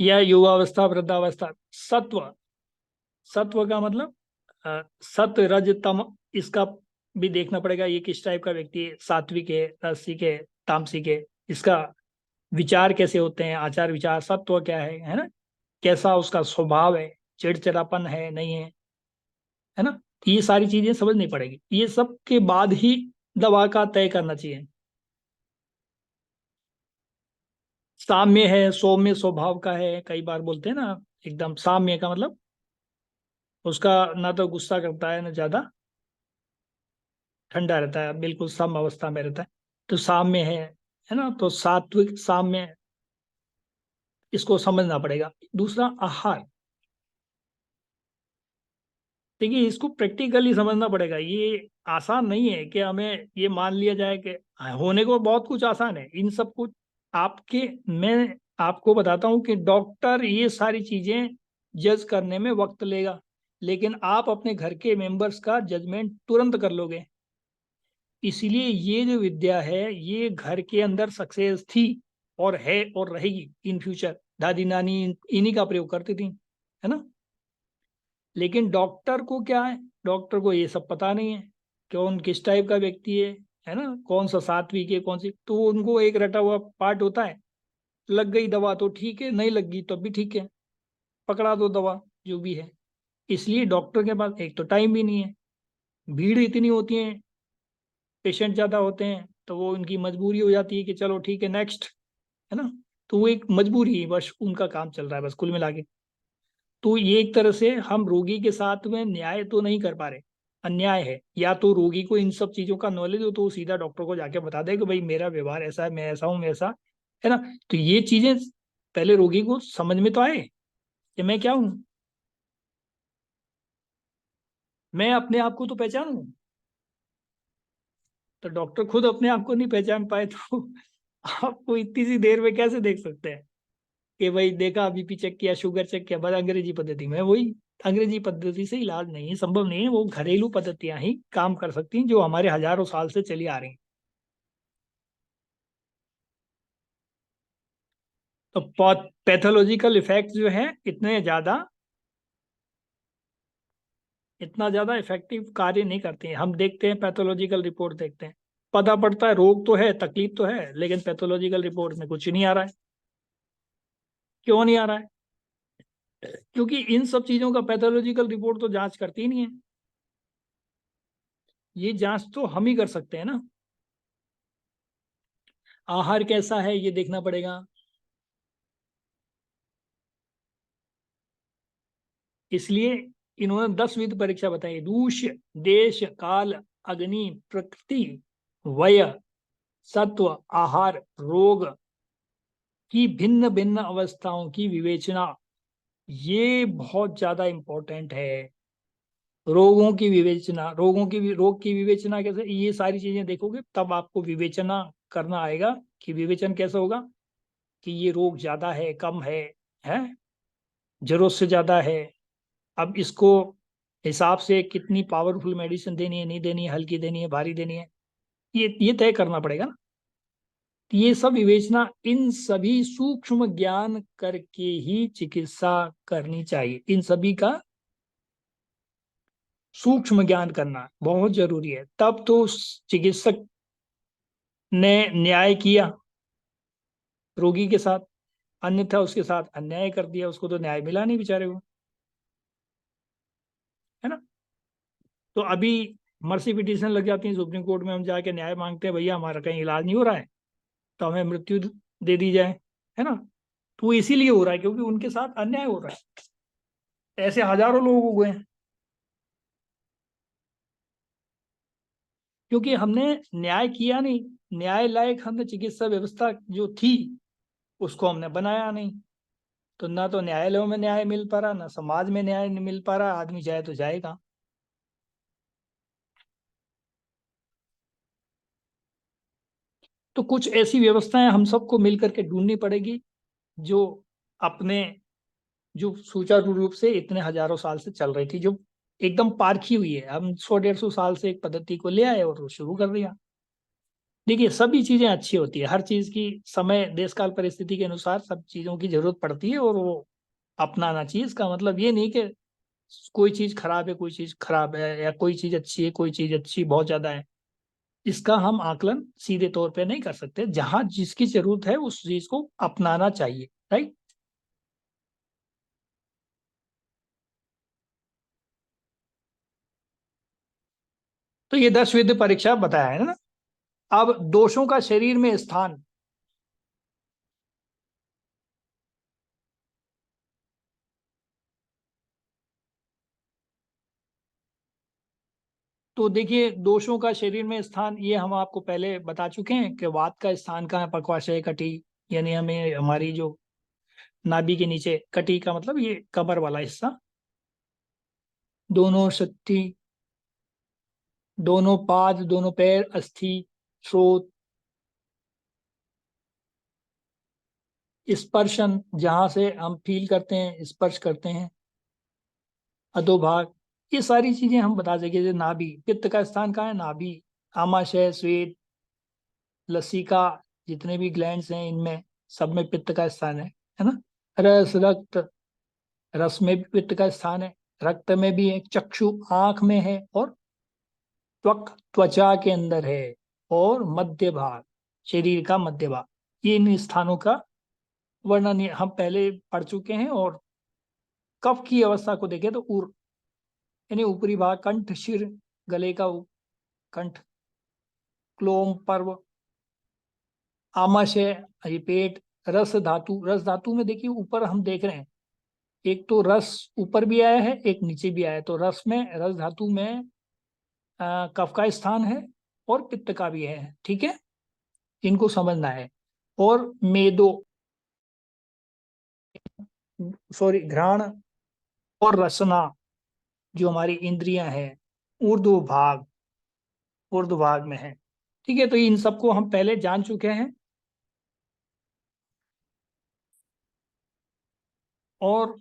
या युवावस्था, वृद्धावस्था। सत्व, सत्व का मतलब सत रज तम, इसका भी देखना पड़ेगा, ये किस टाइप का व्यक्ति है, सात्विक है, राजसिक है, तामसिक है, इसका विचार कैसे होते हैं, आचार विचार, सत्व क्या है ना, कैसा उसका स्वभाव है, चिड़चिड़ापन है नहीं है ना। ये सारी चीजें समझनी पड़ेगी, ये सब के बाद ही दवा का तय करना चाहिए। साम्य है, सौम्य स्वभाव का है, कई बार बोलते हैं ना, एकदम साम्य का मतलब उसका ना तो गुस्सा करता है ना ज्यादा, ठंडा रहता है, बिल्कुल सम अवस्था में रहता है, तो साम्य है ना। तो सात्विक साम्य, इसको समझना पड़ेगा। दूसरा आहार, देखिए इसको प्रैक्टिकली समझना पड़ेगा, ये आसान नहीं है कि हमें ये मान लिया जाए कि होने को बहुत कुछ आसान है, इन सब कुछ आपके, मैं आपको बताता हूँ कि डॉक्टर ये सारी चीजें जज करने में वक्त लेगा, लेकिन आप अपने घर के मेंबर्स का जजमेंट तुरंत कर लोगे। इसीलिए ये जो विद्या है ये घर के अंदर सक्सेस थी और है और रहेगी इन फ्यूचर। दादी नानी इन्हीं का प्रयोग करती थी, है ना। लेकिन डॉक्टर को क्या है, डॉक्टर को ये सब पता नहीं है, कौन किस टाइप का व्यक्ति है ना, कौन सा सात्विक है कौन सी, तो उनको एक रटा हुआ पार्ट होता है, लग गई दवा तो ठीक है, नहीं लगी तो भी ठीक है, पकड़ा दो दवा, जो भी है। इसलिए डॉक्टर के पास एक तो टाइम भी नहीं है, भीड़ इतनी होती है, पेशेंट ज्यादा होते हैं, तो वो उनकी मजबूरी हो जाती है कि चलो ठीक है नेक्स्ट, है ना। तो वो एक मजबूरी है, बस उनका काम चल रहा है बस, कुल मिला के। तो ये एक तरह से हम रोगी के साथ में न्याय तो नहीं कर पा रहे, अन्याय है। या तो रोगी को इन सब चीजों का नॉलेज हो तो वो सीधा डॉक्टर को जाके बता दे कि भाई मेरा व्यवहार ऐसा है, मैं ऐसा हूँ, मैं ऐसा, है ना। तो ये चीजें पहले रोगी को समझ में तो आए कि मैं क्या हूँ, मैं अपने आप को तो पहचानूं। तो डॉक्टर खुद अपने आप को नहीं पहचान पाए तो आपको इतनी सी देर में कैसे देख सकते हैं कि भाई देखा, बीपी चेक किया, शुगर चेक किया, बस अंग्रेजी पद्धति में। वही अंग्रेजी पद्धति से इलाज नहीं है, संभव नहीं है, वो घरेलू पद्धतियां ही काम कर सकती हैं जो हमारे हजारों साल से चली आ रही हैं। तो पैथोलॉजिकल इफेक्ट जो है इतने ज्यादा, इतना ज्यादा इफेक्टिव कार्य नहीं करते हैं। हम देखते हैं पैथोलॉजिकल रिपोर्ट देखते हैं, पता पड़ता है रोग तो है, तकलीफ तो है, लेकिन पैथोलॉजिकल रिपोर्ट में कुछ नहीं आ रहा है। क्यों नहीं आ रहा है? क्योंकि इन सब चीजों का पैथोलॉजिकल रिपोर्ट तो जांच करती ही नहीं है, ये जांच तो हम ही कर सकते हैं ना। आहार कैसा है ये देखना पड़ेगा। इसलिए इन्होंने 10 विध परीक्षा बताई, रूष, देश, काल, अग्नि, प्रकृति, वय, सत्व, आहार, रोग की भिन्न भिन्न अवस्थाओं की विवेचना, ये बहुत ज्यादा इंपॉर्टेंट है। रोगों की विवेचना, रोग की विवेचना कैसे, ये सारी चीजें देखोगे तब आपको विवेचना करना आएगा कि विवेचन कैसे होगा कि ये रोग ज्यादा है, कम है, जरूरत से ज्यादा है। अब इसको हिसाब से कितनी पावरफुल मेडिसिन देनी है, नहीं देनी है, हल्की देनी है, भारी देनी है, ये तय करना पड़ेगा ना। तो ये सब विवेचना, इन सभी सूक्ष्म ज्ञान करके ही चिकित्सा करनी चाहिए। इन सभी का सूक्ष्म ज्ञान करना बहुत जरूरी है, तब तो चिकित्सक ने न्याय किया रोगी के साथ, अन्यथा उसके साथ अन्याय कर दिया, उसको तो न्याय मिला नहीं बेचारे को, है ना। तो अभी मर्सी पिटीशन लग जाती है सुप्रीम कोर्ट में, हम जाके न्याय मांगते हैं, भैया हमारा कहीं इलाज नहीं हो रहा है तो हमें मृत्यु दे दी जाए, है ना। तो वो इसीलिए हो रहा है क्योंकि उनके साथ अन्याय हो रहा है। ऐसे हजारों लोग हुए हैं, क्योंकि हमने न्याय किया नहीं। न्याय लायक हमने चिकित्सा व्यवस्था जो थी उसको हमने बनाया नहीं। तो ना तो न्यायालयों में न्याय मिल पा रहा, ना समाज में न्याय नहीं मिल पा रहा, आदमी जाए तो जाएगा। तो कुछ ऐसी व्यवस्थाएं हम सबको मिल करके ढूंढनी पड़ेगी जो अपने, जो सुचारू रूप से इतने हजारों साल से चल रही थी, जो एकदम पारखी हुई है। हम 100-150 साल से एक पद्धति को ले आए और वो शुरू कर दिया। देखिए सभी चीजें अच्छी होती है, हर चीज की समय देश काल परिस्थिति के अनुसार सब चीजों की जरूरत पड़ती है और वो अपनाना चाहिए। इसका मतलब ये नहीं कि कोई चीज खराब है, कोई चीज खराब है, या कोई चीज अच्छी है, कोई चीज अच्छी बहुत ज्यादा है। इसका हम आकलन सीधे तौर पे नहीं कर सकते। जहां जिसकी जरूरत है उस चीज को अपनाना चाहिए, राइट। तो ये 10 विधि परीक्षा बताया है ना। अब दोषों का शरीर में स्थान। तो देखिए दोषों का शरीर में स्थान, ये हम आपको पहले बता चुके हैं कि वात का स्थान कहाँ है, पक्वाशय कटी, यानी हमें हमारी जो नाभि के नीचे, कटी का मतलब ये कमर वाला हिस्सा, दोनों शक्ति, दोनों पाद, दोनों पैर, अस्थि, स्रोत, स्पर्शन जहां से हम फील करते हैं, स्पर्श करते हैं, अधोभाग, ये सारी चीजें हम बता सके। जैसे नाभि, पित्त का स्थान कहाँ है, नाभि, आमाशय, श्वेत, लसिका, जितने भी ग्लैंड्स हैं इनमें सब में पित्त का स्थान है ना। रस, रक्त, रस में भी पित्त का स्थान है, रक्त में भी है, चक्षु आंख में है, और त्वक त्वचा के अंदर है, और मध्य भाग, शरीर का मध्य भाग, ये इन स्थानों का वर्णन हम पहले पढ़ चुके हैं। और कफ की अवस्था को देखें तो उर, यानी ऊपरी भाग, कंठ, शिर, गले का कंठ, क्लोम, पर्व, आमाशय, ये पेट, रस धातु, रस धातु में देखिए ऊपर हम देख रहे हैं, एक तो रस ऊपर भी आया है, एक नीचे भी आया है। तो रस में, रस धातु में कफ का स्थान है और पित्त का भी है, ठीक है, इनको समझना है। और मेदो, सॉरी, घ्राण और रसना, जो हमारी इंद्रियां हैं, ऊर्ध्व भाग, ऊर्ध्व भाग में है, ठीक है। तो इन सबको हम पहले जान चुके हैं। और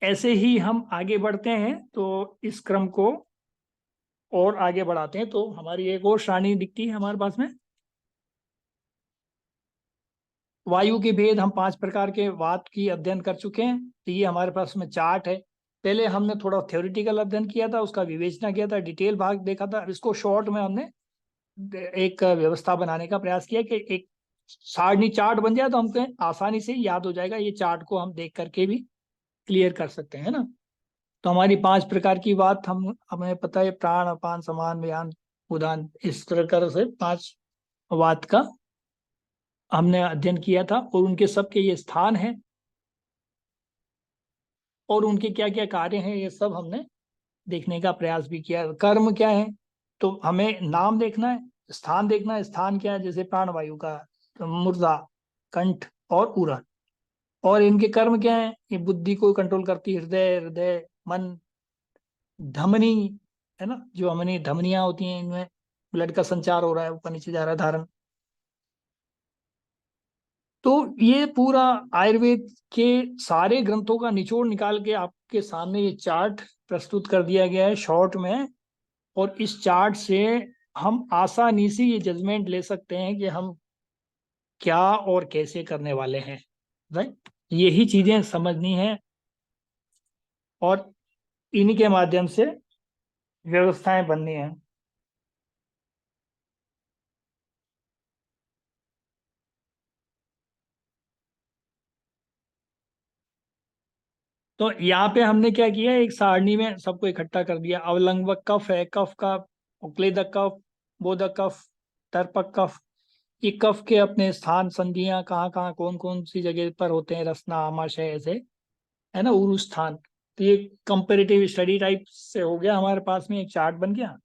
ऐसे ही हम आगे बढ़ते हैं तो इस क्रम को और आगे बढ़ाते हैं। तो हमारी एक और श्रेणी दिखती है हमारे पास में, वायु के भेद। हम 5 प्रकार के वात की अध्ययन कर चुके हैं, तो ये हमारे पास में चार्ट है। पहले हमने थोड़ा थ्योरेटिकल अध्ययन किया था, उसका विवेचना किया था, डिटेल भाग देखा था। अब इसको शॉर्ट में हमने एक व्यवस्था बनाने का प्रयास किया कि एक सारणी चार्ट बन जाए तो हमको आसानी से याद हो जाएगा। ये चार्ट को हम देख करके भी क्लियर कर सकते हैं ना। तो हमारी 5 प्रकार की बात, हम हमें पता है, प्राण, अपान, समान, व्यान, उदान, इस तरह से 5 वात का हमने अध्ययन किया था। और उनके सबके ये स्थान है और उनके क्या क्या कार्य हैं, ये सब हमने देखने का प्रयास भी किया। कर्म क्या है, तो हमें नाम देखना है। स्थान देखना है, स्थान क्या है, जैसे प्राणवायु का तो मुर्दा, कंठ और उरन। और इनके कर्म क्या है, ये बुद्धि को कंट्रोल करती है, हृदय, हृदय मन, धमनी, है ना, जो हमने धमनियां होती हैं, इनमें ब्लड का संचार हो रहा है, ऊपर नीचे जा रहा है, धारण। तो ये पूरा आयुर्वेद के सारे ग्रंथों का निचोड़ निकाल के आपके सामने ये चार्ट प्रस्तुत कर दिया गया है शॉर्ट में। और इस चार्ट से हम आसानी से ये जजमेंट ले सकते हैं कि हम क्या और कैसे करने वाले हैं, राइट। यही चीजें समझनी है और इन्हीं के माध्यम से व्यवस्थाएं बननी है। तो यहाँ पे हमने क्या किया, एक सारणी में सबको इकट्ठा कर दिया। अवलंबक कफ है, कफ का उक्लेदक कफ, बोधक कफ, तर्पक कफ। ये कफ के अपने स्थान संधियां कहाँ कहाँ कौन कौन सी जगह पर होते हैं, रसना, आमाशय, ऐसे, है ना, उरु स्थान। तो ये कंपेरेटिव स्टडी टाइप से हो गया, हमारे पास में एक चार्ट बन गया।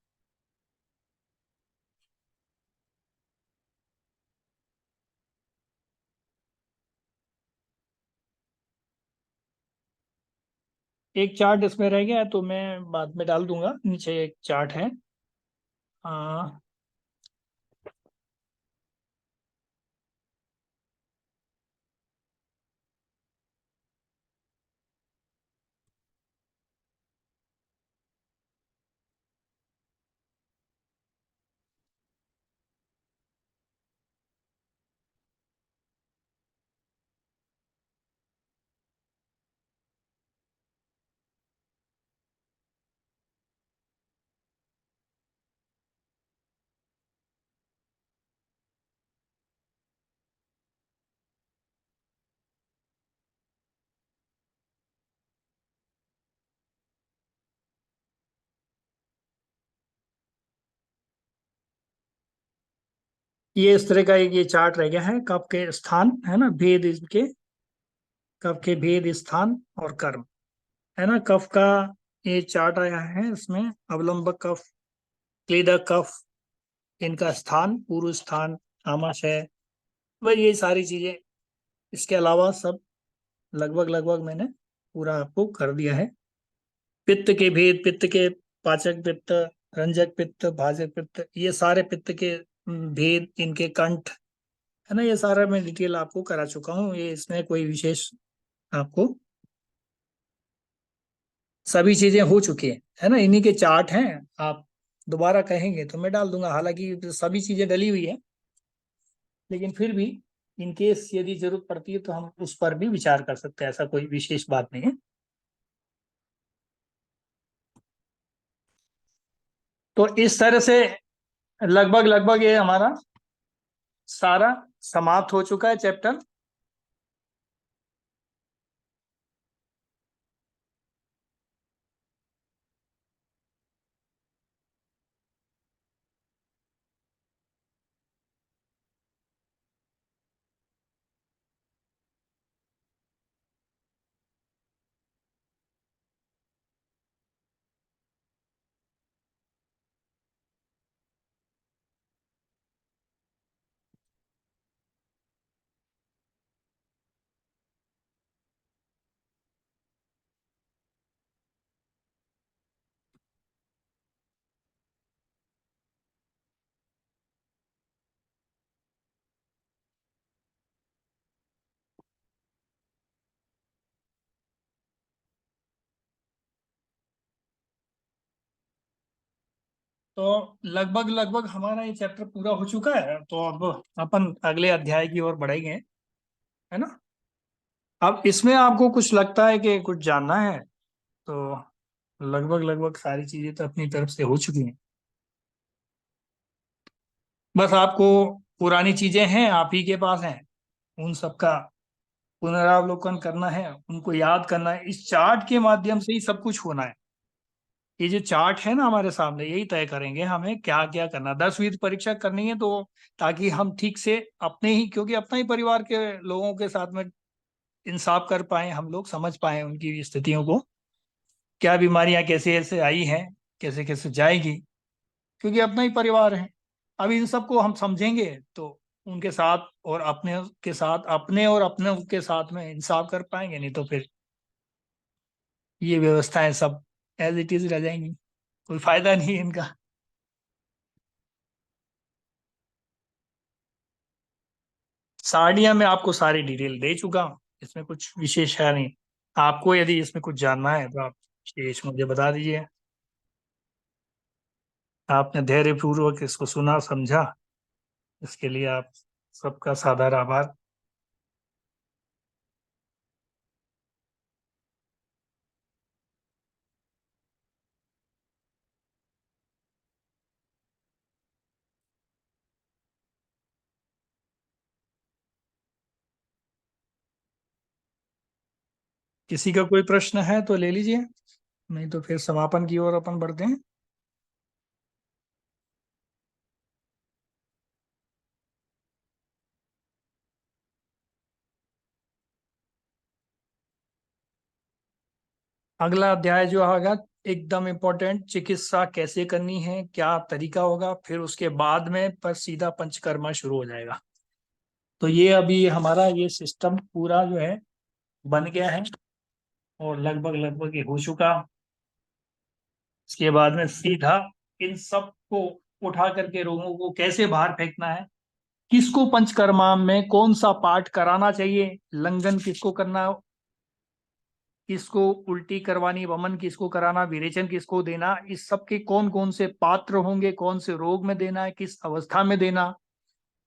एक चार्ट इसमें रह गया है, तो मैं बाद में डाल दूंगा, नीचे एक चार्ट है। आ, ये इस तरह का एक ये चार्ट रह गया है, कब के स्थान, है ना, भेद इनके, कब के भेद, स्थान और कर्म, है ना। कफ का ये चार्ट आया है इसमें, अवलंबक कफ, क्लेदक कफ, इनका स्थान, पूर्व स्थान, आमाशय, वही ये सारी चीजें। इसके अलावा सब लगभग लगभग मैंने पूरा आपको कर दिया है। पित्त के भेद, पित्त के पाचक पित्त, रंजक पित्त, भाजक पित्त, ये सारे पित्त के भेद, इनके कंठ, है ना, ये सारा मैं डिटेल आपको करा चुका हूँ। ये इसमें कोई विशेष आपको, सभी चीजें हो चुकी है ना, इन्हीं के चार्ट हैं। आप दोबारा कहेंगे तो मैं डाल दूंगा, हालांकि सभी चीजें डली हुई है, लेकिन फिर भी इन केस यदि जरूरत पड़ती है तो हम उस पर भी विचार कर सकते हैं, ऐसा कोई विशेष बात नहीं है। तो इस तरह से लगभग लगभग ये हमारा सारा समाप्त हो चुका है चैप्टर। तो लगभग लगभग हमारा ये चैप्टर पूरा हो चुका है, तो अब अपन अगले अध्याय की ओर बढ़ेंगे, है ना। अब इसमें आपको कुछ लगता है कि कुछ जानना है, तो लगभग लगभग सारी चीजें तो अपनी तरफ से हो चुकी हैं। बस आपको पुरानी चीजें हैं आप ही के पास हैं, उन सबका पुनरावलोकन करना है, उनको याद करना है। इस चार्ट के माध्यम से ही सब कुछ होना है। ये जो चार्ट है ना हमारे सामने, यही तय करेंगे हमें क्या क्या करना। 10वीं परीक्षा करनी है तो, ताकि हम ठीक से अपने ही, क्योंकि अपना ही परिवार के लोगों के साथ में इंसाफ कर पाए, हम लोग समझ पाए उनकी स्थितियों को, क्या बीमारियां कैसे ऐसे आई हैं, कैसे कैसे जाएगी, क्योंकि अपना ही परिवार है। अब इन सबको हम समझेंगे तो उनके साथ और अपने के साथ, अपने और अपने के साथ में इंसाफ कर पाएंगे, नहीं तो फिर ये व्यवस्थाएं सब एज इट इज रह जाएंगी, कोई फायदा नहीं है इनका। साड़ियाँ मैं आपको सारी डिटेल दे चुका हूँ, इसमें कुछ विशेष है नहीं। आपको यदि इसमें कुछ जानना है तो आप विशेष मुझे बता दीजिए। आपने धैर्य पूर्वक इसको सुना समझा, इसके लिए आप सबका सादर आभार। किसी का कोई प्रश्न है तो ले लीजिए, नहीं तो फिर समापन की ओर अपन बढ़ते हैं। अगला अध्याय जो होगा एकदम इम्पोर्टेंट, चिकित्सा कैसे करनी है, क्या तरीका होगा, फिर उसके बाद में पर सीधा पंचकर्मा शुरू हो जाएगा। तो ये अभी हमारा ये सिस्टम पूरा जो है बन गया है और लगभग लगभग ये हो चुका। इसके बाद में सीधा इन सब को उठा करके रोगों को कैसे बाहर फेंकना है, किसको पंचकर्मा में कौन सा पाठ कराना चाहिए, लंघन किसको करना, किसको उल्टी करवानी, वमन किसको कराना, विरेचन किसको देना, इस सब के कौन कौन से पात्र होंगे, कौन से रोग में देना है, किस अवस्था में देना,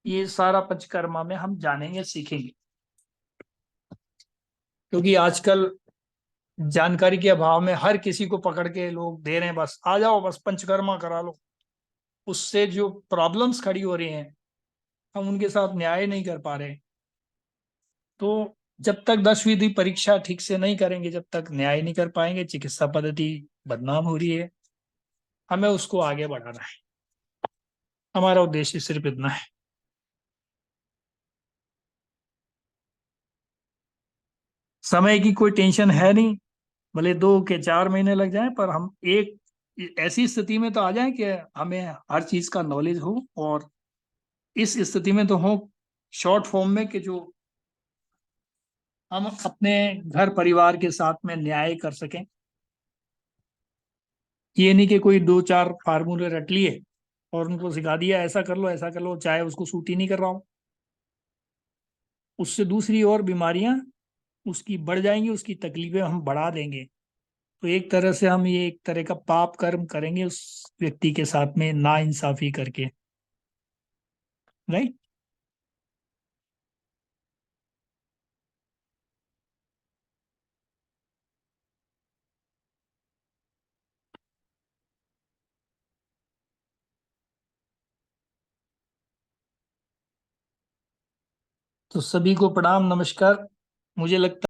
ये सारा पंचकर्मा में हम जानेंगे सीखेंगे। क्योंकि आजकल जानकारी के अभाव में हर किसी को पकड़ के लोग दे रहे हैं, बस आ जाओ बस पंचकर्मा करा लो। उससे जो प्रॉब्लम्स खड़ी हो रही हैं हम उनके साथ न्याय नहीं कर पा रहे। तो जब तक 10वीं परीक्षा ठीक से नहीं करेंगे, जब तक न्याय नहीं कर पाएंगे, चिकित्सा पद्धति बदनाम हो रही है, हमें उसको आगे बढ़ाना है। हमारा उद्देश्य सिर्फ इतना है। समय की कोई टेंशन है नहीं, भले 2 के 4 महीने लग जाए, पर हम एक ऐसी स्थिति में तो आ जाए कि हमें हर चीज का नॉलेज हो, और इस स्थिति में तो हो शॉर्ट फॉर्म में कि जो हम अपने घर परिवार के साथ में न्याय कर सकें। ये नहीं कि कोई 2 4 फार्मूले रट लिए और उनको सिखा दिया ऐसा कर लो ऐसा कर लो, चाहे उसको सूट ही नहीं कर रहा हो, उससे दूसरी और बीमारियां उसकी बढ़ जाएंगी, उसकी तकलीफें हम बढ़ा देंगे। तो एक तरह से हम ये एक तरह का पाप कर्म करेंगे उस व्यक्ति के साथ में ना इंसाफी करके। राइट। तो सभी को प्रणाम नमस्कार। मुझे लगता